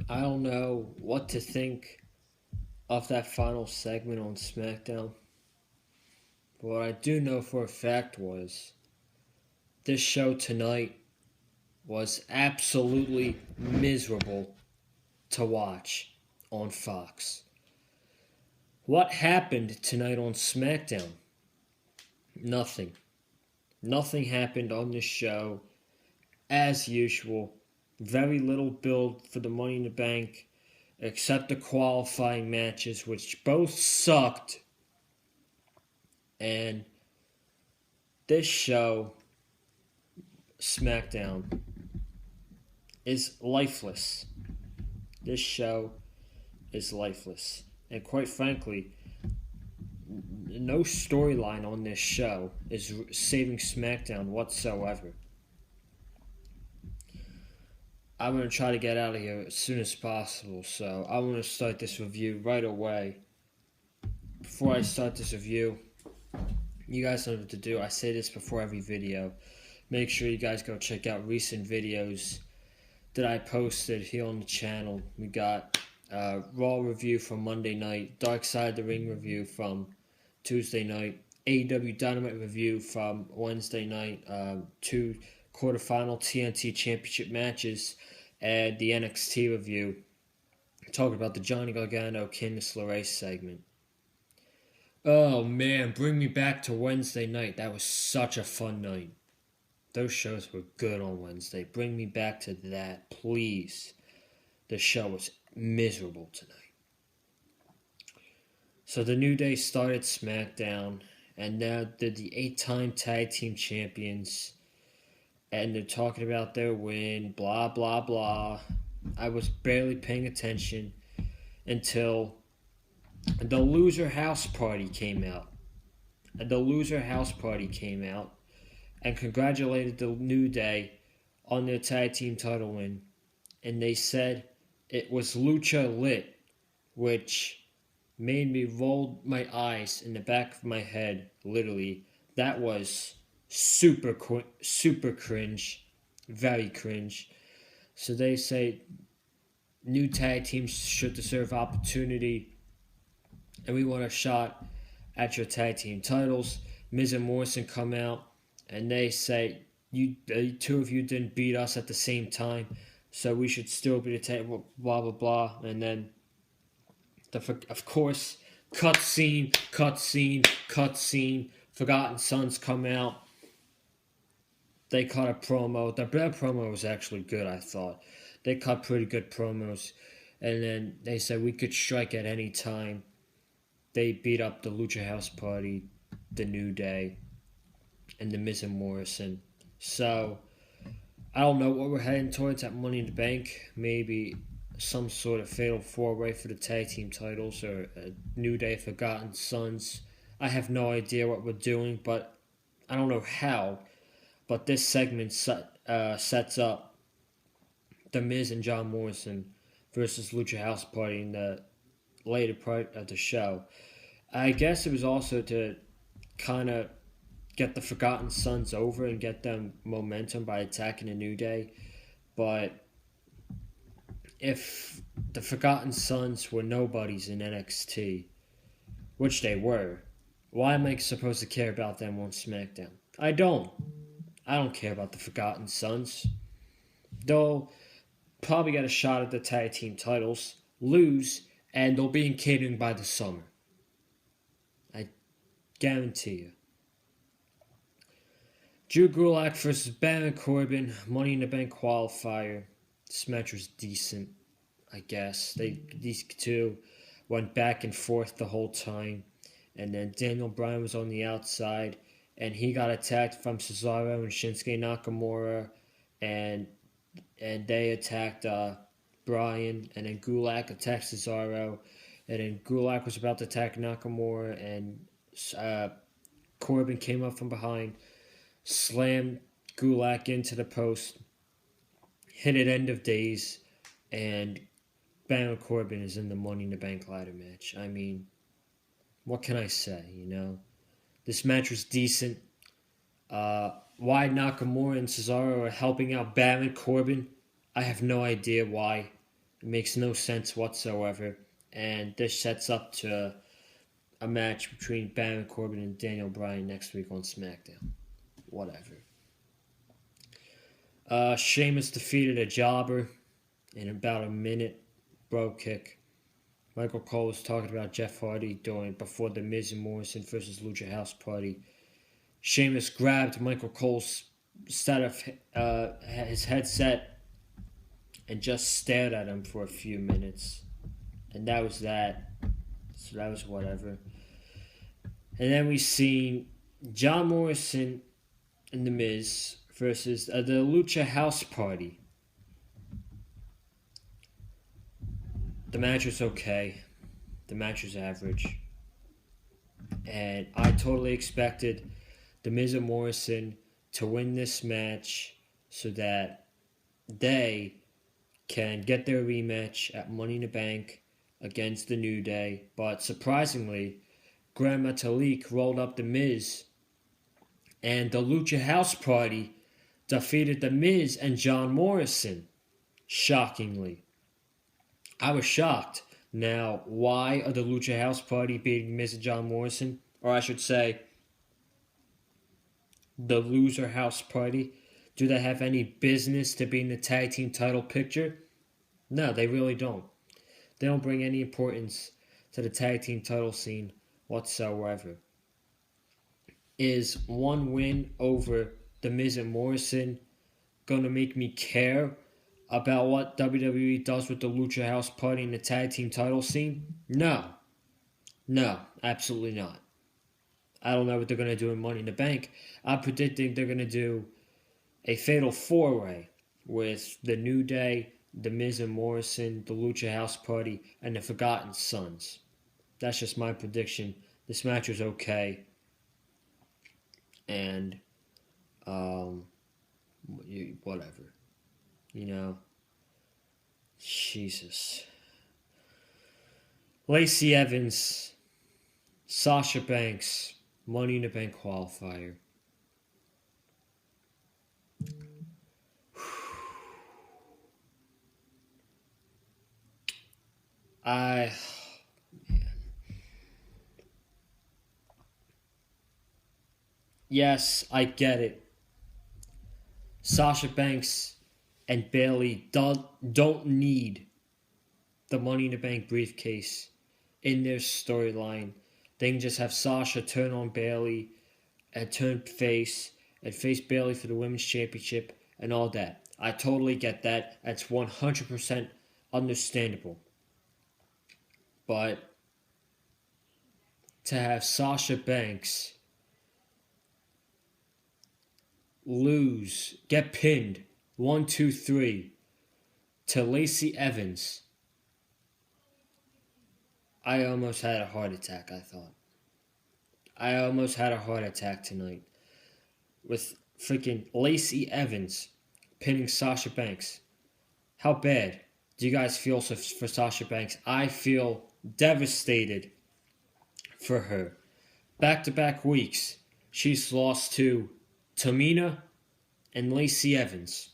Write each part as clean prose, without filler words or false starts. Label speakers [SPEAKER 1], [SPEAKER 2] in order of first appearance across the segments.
[SPEAKER 1] I don't know what to think of that final segment on Smackdown. But what I do know for a fact was this show tonight was absolutely miserable to watch on Fox. What happened tonight on Smackdown? Nothing. Nothing happened on this show as usual. Very little build for the Money in the Bank, except the qualifying matches, which both sucked. And this show, SmackDown, is lifeless. This show is lifeless. And quite frankly, no storyline on this show is saving SmackDown whatsoever. I'm going to try to get out of here as soon as possible, so I want to start this review right away. Before I start this review, you guys know what to do. I say this before every video. Make sure you guys go check out recent videos that I posted here on the channel. We got Raw review from Monday night, Dark Side of the Ring review from Tuesday night, AEW Dynamite review from Wednesday night, two quarterfinal TNT Championship matches, and the NXT review. Talking about the Johnny Gargano Candice LeRae segment. Oh man, bring me back to Wednesday night. That was such a fun night. Those shows were good on Wednesday. Bring me back to that, please. The show was miserable tonight. So the New Day started SmackDown, and now they're the 8-time tag team champions, and they're talking about their win, blah, blah, blah. I was barely paying attention until the loser house party came out. The loser house party came out and congratulated the New Day on their tag team title win. And they said it was Lucha Lit, which made me roll my eyes in the back of my head, literally. That was super cringe, very cringe. So they say new tag teams should deserve opportunity, and we want a shot at your tag team titles. Miz and Morrison come out, and they say, the two of you didn't beat us at the same time, so we should still be the tag, blah, blah, blah. And then, of course, cutscene. Forgotten Sons come out. They cut a promo. Their promo was actually good, I thought. They cut pretty good promos. And then they said we could strike at any time. They beat up the Lucha House Party, the New Day, and the Miz and Morrison. So, I don't know what we're heading towards at Money in the Bank. Maybe some sort of fatal four-way for the tag team titles, or a New Day Forgotten Sons. I have no idea what we're doing, but I don't know how. But this segment sets up the Miz and John Morrison versus Lucha House Party in the later part of the show. I guess it was also to kind of get the Forgotten Sons over and get them momentum by attacking a New Day. But if the Forgotten Sons were nobodies in NXT, which they were, why am I supposed to care about them on SmackDown? I don't. I don't care about the Forgotten Sons. They'll probably get a shot at the tag team titles, lose, and they'll be in catering by the summer. I guarantee you. Drew Gulak versus Baron Corbin, Money in the Bank qualifier. This match was decent, I guess. These two went back and forth the whole time. And then Daniel Bryan was on the outside, and he got attacked from Cesaro and Shinsuke Nakamura, and they attacked Bryan, and then Gulak attacked Cesaro, and then Gulak was about to attack Nakamura, and Corbin came up from behind, slammed Gulak into the post, hit it end of days, and Baron Corbin is in the Money in the Bank ladder match. I mean, what can I say, This match was decent. Why Nakamura and Cesaro are helping out Baron Corbin, I have no idea why. It makes no sense whatsoever. And this sets up to a match between Baron Corbin and Daniel Bryan next week on SmackDown. Whatever. Sheamus defeated a jobber in about a minute. Bro kick. Michael Cole was talking about Jeff Hardy before the Miz and Morrison versus Lucha House Party. Sheamus grabbed Michael Cole's his headset and just stared at him for a few minutes. And that was that. So that was whatever. And then we seen John Morrison and The Miz versus the Lucha House Party. The match was okay. The match was average. And I totally expected The Miz and Morrison to win this match so that they can get their rematch at Money in the Bank against the New Day. But surprisingly, Gran Metalik rolled up The Miz, and the Lucha House Party defeated The Miz and John Morrison. Shockingly. I was shocked. Now, why are the Lucha House Party beating Miz and John Morrison? Or I should say, the Loser House Party. Do they have any business to be in the tag team title picture? No, they really don't. They don't bring any importance to the tag team title scene whatsoever. Is one win over The Miz and Morrison going to make me care about what WWE does with the Lucha House Party in the tag team title scene? No. No, absolutely not. I don't know what they're going to do in Money in the Bank. I'm predicting they're going to do a fatal four-way with the New Day, The Miz and Morrison, the Lucha House Party, and the Forgotten Sons. That's just my prediction. This match was okay. And, whatever. You know, Jesus. Lacey Evans, Sasha Banks, Money in the Bank qualifier. Yes, I get it. Sasha Banks and Bayley don't need the Money in the Bank briefcase in their storyline. They can just have Sasha turn on Bayley and turn face and face Bayley for the Women's Championship and all that. I totally get that. That's 100% understandable. But to have Sasha Banks lose, get pinned 1, 2, 3 to Lacey Evans, I almost had a heart attack, I thought. I almost had a heart attack tonight with freaking Lacey Evans pinning Sasha Banks. How bad do you guys feel for Sasha Banks? I feel devastated for her. Back-to-back weeks, she's lost to Tamina and Lacey Evans.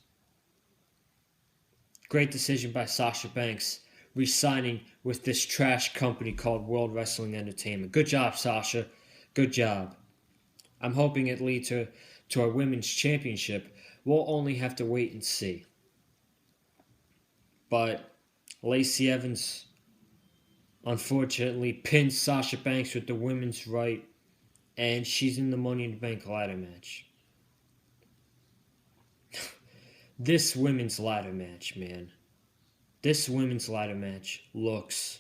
[SPEAKER 1] Great decision by Sasha Banks, re-signing with this trash company called World Wrestling Entertainment. Good job, Sasha. Good job. I'm hoping it leads to our Women's Championship. We'll only have to wait and see. But Lacey Evans, unfortunately, pinned Sasha Banks with the women's right, and she's in the Money in the Bank ladder match. This women's ladder match, man. This women's ladder match looks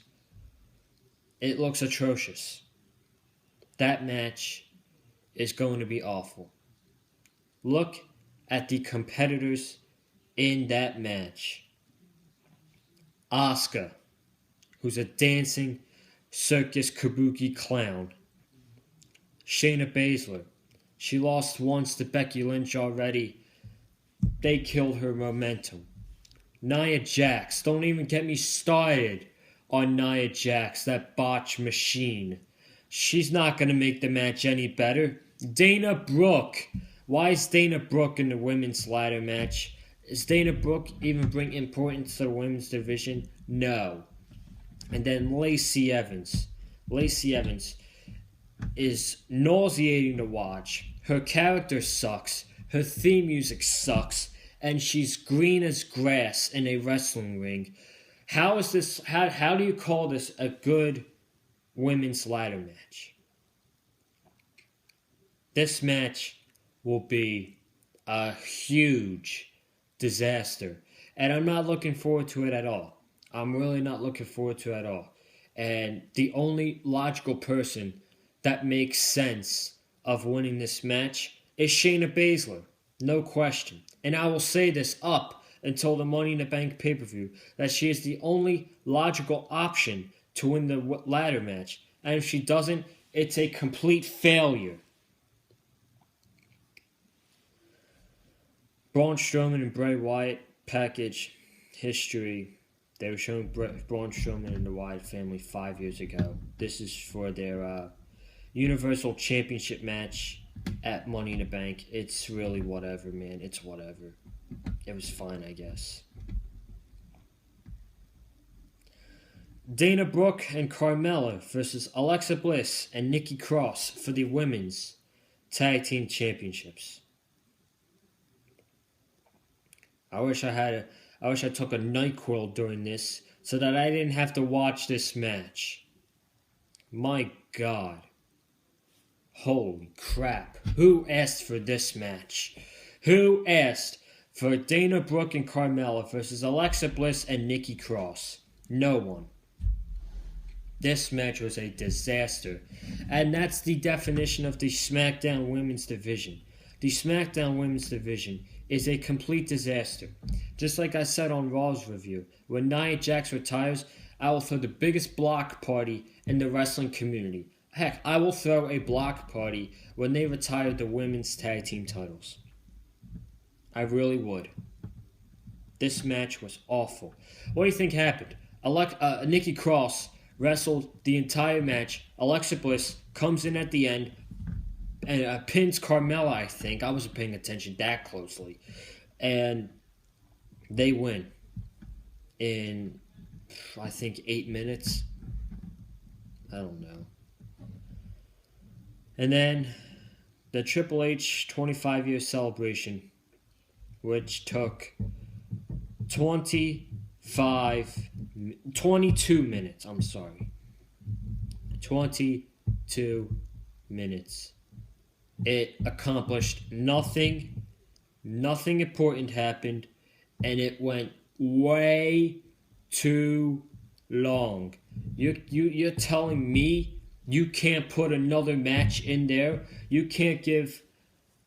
[SPEAKER 1] atrocious. That match is going to be awful. Look at the competitors in that match. Asuka, who's a dancing circus kabuki clown. Shayna Baszler. She lost once to Becky Lynch already. They killed her momentum. Nia Jax. Don't even get me started on Nia Jax, that botch machine. She's not going to make the match any better. Dana Brooke. Why is Dana Brooke in the women's ladder match? Is Dana Brooke even bring importance to the women's division? No. And then Lacey Evans. Lacey Evans is nauseating to watch. Her character sucks. Her theme music sucks. And she's green as grass in a wrestling ring. How is this? How do you call this a good women's ladder match? This match will be a huge disaster. And I'm not looking forward to it at all. I'm really not looking forward to it at all. And the only logical person that makes sense of winning this match is Shayna Baszler. No question. And I will say this up until the Money in the Bank pay-per-view, that she is the only logical option to win the ladder match. And if she doesn't, it's a complete failure. Braun Strowman and Bray Wyatt package history. They were showing Braun Strowman and the Wyatt family 5 years ago. This is for their Universal Championship match at Money in the Bank. It's really whatever, man. It's whatever. It was fine, I guess. Dana Brooke and Carmella versus Alexa Bliss and Nikki Cross for the women's tag team championships. I wish I took a NyQuil during this so that I didn't have to watch this match. My God. Holy crap. Who asked for this match? Who asked for Dana Brooke and Carmella versus Alexa Bliss and Nikki Cross? No one. This match was a disaster. And that's the definition of the Smackdown Women's Division. The Smackdown Women's Division is a complete disaster. Just like I said on Raw's review, when Nia Jax retires, I will throw the biggest block party in the wrestling community. Heck, I will throw a block party when they retire the women's tag team titles. I really would. This match was awful. What do you think happened? Nikki Cross wrestled the entire match. Alexa Bliss comes in at the end and pins Carmella, I think. I wasn't paying attention that closely. And they win in, I think, 8 minutes. I don't know. And then the Triple H 25-year celebration, which took 22 minutes. I'm sorry. 22 minutes. It accomplished nothing. Nothing important happened. And it went way too long. You're telling me you can't put another match in there? You can't give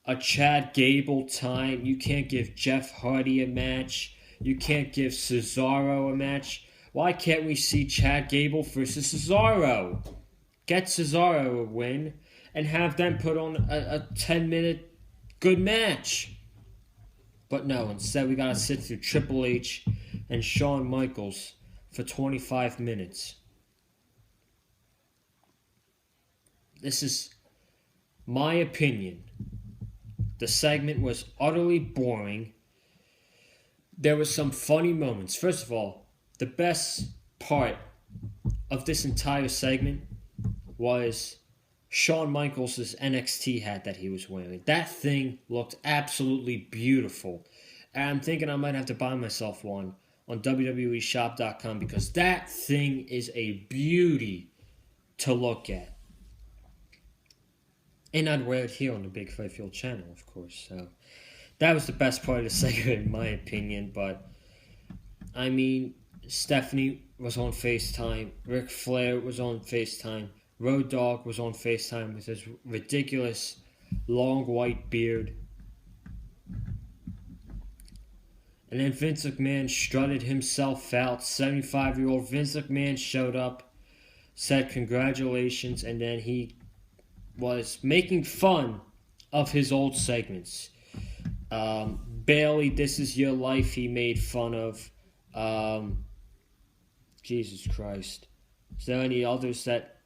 [SPEAKER 1] a Chad Gable time? You can't give Jeff Hardy a match? You can't give Cesaro a match? Why can't we see Chad Gable versus Cesaro? Get Cesaro a win and have them put on a 10-minute good match. But no, instead we gotta sit through Triple H and Shawn Michaels for 25 minutes. This is my opinion. The segment was utterly boring. There were some funny moments. First of all, the best part of this entire segment was Shawn Michaels' NXT hat that he was wearing. That thing looked absolutely beautiful. And I'm thinking I might have to buy myself one on WWEshop.com because that thing is a beauty to look at. And I'd wear it here on the Big Fight Field channel, of course. So that was the best part of the segment, in my opinion. But, I mean, Stephanie was on FaceTime. Ric Flair was on FaceTime. Road Dogg was on FaceTime with his ridiculous long white beard. And then Vince McMahon strutted himself out. 75-year-old Vince McMahon showed up, said congratulations, and then he was making fun of his old segments. Bailey, This Is Your Life, he made fun of. Jesus Christ. Is there any others that...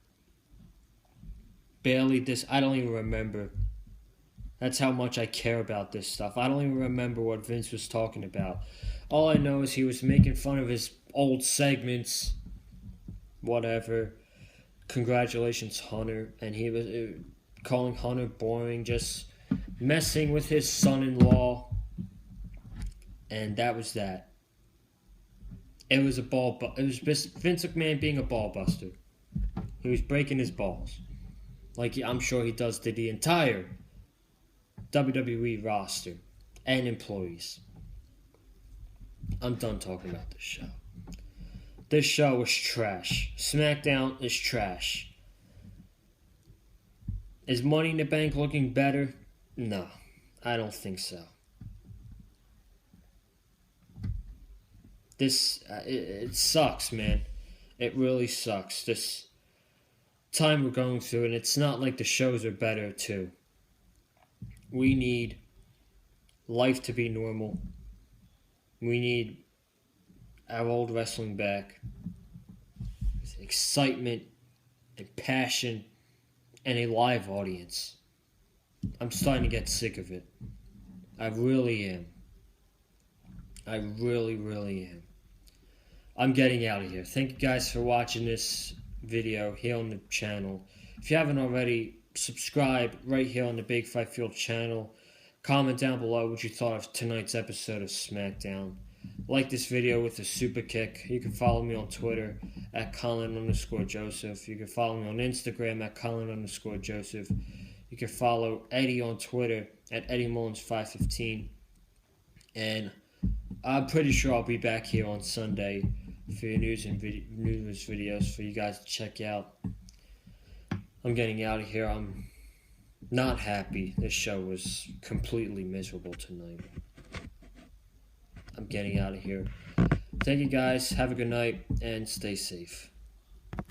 [SPEAKER 1] Bailey, I don't even remember. That's how much I care about this stuff. I don't even remember what Vince was talking about. All I know is he was making fun of his old segments, whatever. Congratulations, Hunter. And he was calling Hunter boring, just messing with his son-in-law. And that was that. It was a ball. It was Vince McMahon being a ball buster. He was breaking his balls, like I'm sure he does to the entire WWE roster and employees. I'm done talking about this show. This show is trash. Smackdown is trash. Is Money in the Bank looking better? No, I don't think so. It sucks, man. It really sucks. This time we're going through, and it's not like the shows are better too. We need life to be normal. We need our old wrestling back. With excitement and passion and a live audience. I'm starting to get sick of it. I really am. I really, really am. I'm getting out of here. Thank you guys for watching this video here on the channel. If you haven't already, subscribe right here on the Big Fight Field channel. Comment down below what you thought of tonight's episode of Smackdown. Like this video with a super kick. You can follow me on Twitter at Colin_Joseph. You can follow me on Instagram at Colin_Joseph. You can follow Eddie on Twitter at EddieMullins515. And I'm pretty sure I'll be back here on Sunday for your news videos for you guys to check out. I'm getting out of here. I'm not happy. This show was completely miserable tonight. I'm getting out of here. Thank you guys. Have a good night and stay safe.